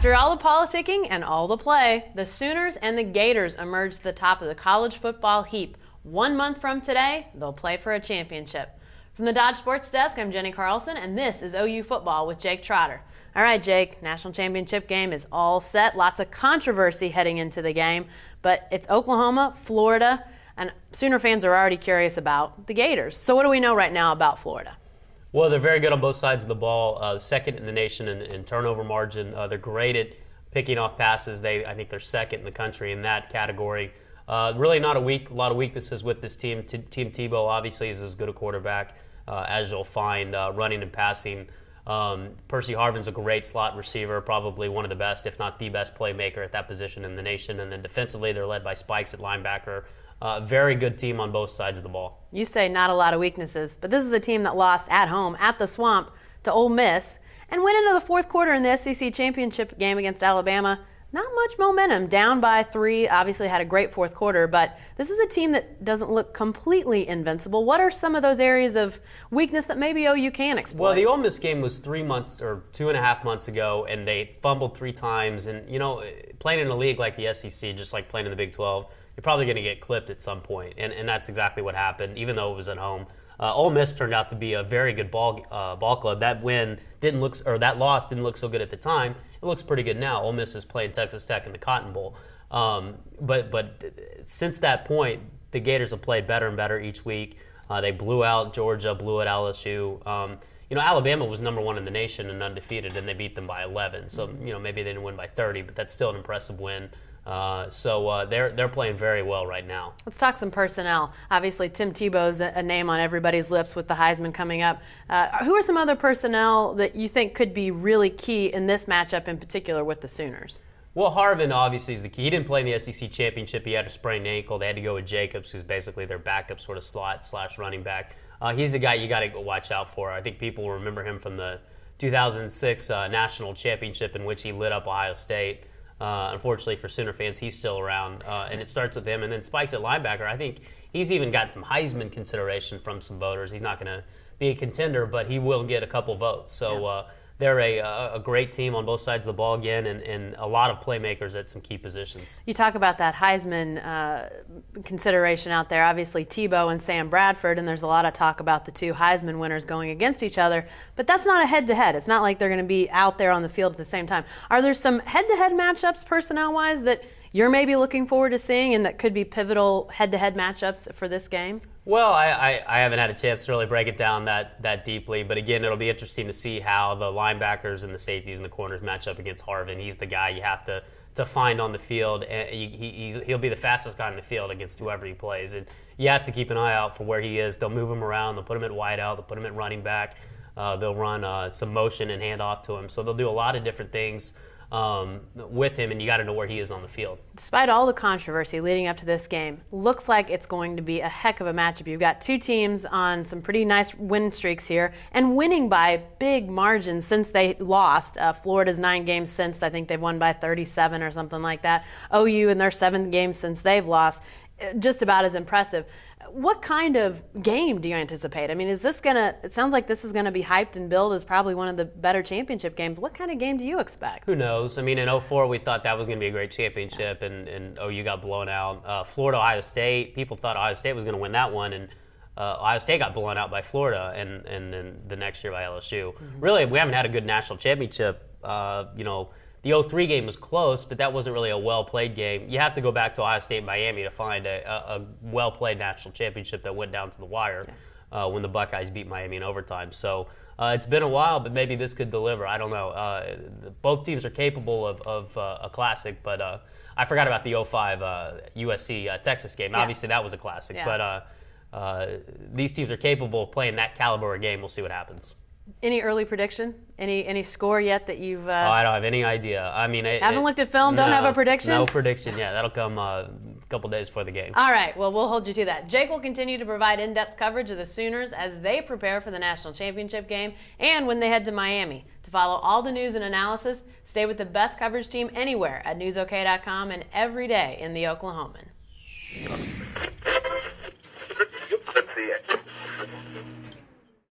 After all the politicking and all the play, the Sooners and the Gators emerged to the top of the college football heap. 1 month from today, they'll play for a championship. From the Dodge Sports Desk, I'm Jenny Carlson, and this is OU Football with Jake Trotter. All right, Jake, national championship game is all set. Lots of controversy heading into the game, but it's Oklahoma, Florida, and Sooner fans are already curious about the Gators. So what do we know right now about Florida? Well, they're very good on both sides of the ball. Second in the nation in turnover margin. They're great at picking off passes. I think they're second in the country in that category. Really not a lot of weaknesses with this team. Team Tebow obviously is as good a quarterback as you'll find running and passing. Percy Harvin's a great slot receiver, probably one of the best, if not the best playmaker at that position in the nation. And then defensively, they're led by Spikes at linebacker. Very good team on both sides of the ball. You say not a lot of weaknesses, but this is a team that lost at home at the Swamp to Ole Miss and went into the fourth quarter in the SEC championship game against Alabama. Not much momentum, down by 3, obviously had a great fourth quarter, but this is a team that doesn't look completely invincible. What are some of those areas of weakness that maybe OU can exploit? Well, the Ole Miss game was 3 months or 2.5 months ago, and they fumbled 3 times. And, you know, playing in a league like the SEC, just like playing in the Big 12, you're probably going to get clipped at some point, and that's exactly what happened, even though it was at home. Ole Miss turned out to be a very good ball club. That loss didn't look so good at the time. It looks pretty good now. Ole Miss is playing Texas Tech in the Cotton Bowl. But since that point, the Gators have played better and better each week. They blew out Georgia, blew out LSU. Alabama was number 1 in the nation and undefeated, and they beat them by 11. So, maybe they didn't win by 30, but that's still an impressive win. So they're playing very well right now. Let's talk some personnel. Obviously, Tim Tebow's a name on everybody's lips with the Heisman coming up. Who are some other personnel that you think could be really key in this matchup in particular with the Sooners? Well, Harvin obviously is the key. He didn't play in the SEC championship. He had a sprained ankle. They had to go with Jacobs, who's basically their backup sort of slot/running back. He's the guy you got to watch out for. I think people will remember him from the 2006 national championship in which he lit up Ohio State. Unfortunately for Sooner fans, he's still around, and it starts with him. And then Spikes at linebacker, I think he's even got some Heisman consideration from some voters. He's not going to be a contender, but he will get a couple votes. So they're a great team on both sides of the ball again, and a lot of playmakers at some key positions. You talk about that Heisman consideration out there. Obviously, Tebow and Sam Bradford, and there's a lot of talk about the 2 Heisman winners going against each other. But that's not a head-to-head. It's not like they're going to be out there on the field at the same time. Are there some head-to-head matchups personnel-wise that you're maybe looking forward to seeing and that could be pivotal head-to-head matchups for this game? Well, I haven't had a chance to really break it down that deeply, but again, it'll be interesting to see how the linebackers and the safeties and the corners match up against Harvin. He's the guy you have to find on the field, and he'll be the fastest guy on the field against whoever he plays, and you have to keep an eye out for where he is. They'll move him around, they'll put him at wide out, they'll put him at running back, they'll run some motion and hand off to him, so they'll do a lot of different things with him, and you got to know where he is on the field. Despite all the controversy leading up to this game, looks like it's going to be a heck of a matchup. You've got 2 teams on some pretty nice win streaks here and winning by big margins since they lost. Florida's 9 games since, I think they've won by 37 or something like that. OU in their 7th game since they've lost, just about as impressive. What kind of game do you anticipate? I mean, it sounds like this is going to be hyped and billed as probably one of the better championship games. What kind of game do you expect? Who knows? I mean, in 2004, we thought that was going to be a great championship, and OU got blown out. Florida, Ohio State, people thought Ohio State was going to win that one, and Ohio State got blown out by Florida, and then the next year by LSU. Mm-hmm. Really, we haven't had a good national championship. The 2003 game was close, but that wasn't really a well-played game. You have to go back to Ohio State and Miami to find a well-played national championship that went down to the wire when the Buckeyes beat Miami in overtime. So it's been a while, but maybe this could deliver. I don't know. Both teams are capable of a classic, but I forgot about the 2005 USC-Texas game. Yeah. Obviously, that was a classic, but these teams are capable of playing that caliber of game. We'll see what happens. Any early prediction? Any score yet that you've... I don't have any idea. I mean... Haven't looked at film? Don't have a prediction? No prediction, yeah. That'll come a couple days before the game. All right. Well, we'll hold you to that. Jake will continue to provide in-depth coverage of the Sooners as they prepare for the national championship game and when they head to Miami. To follow all the news and analysis, stay with the best coverage team anywhere at newsok.com and every day in the Oklahoman.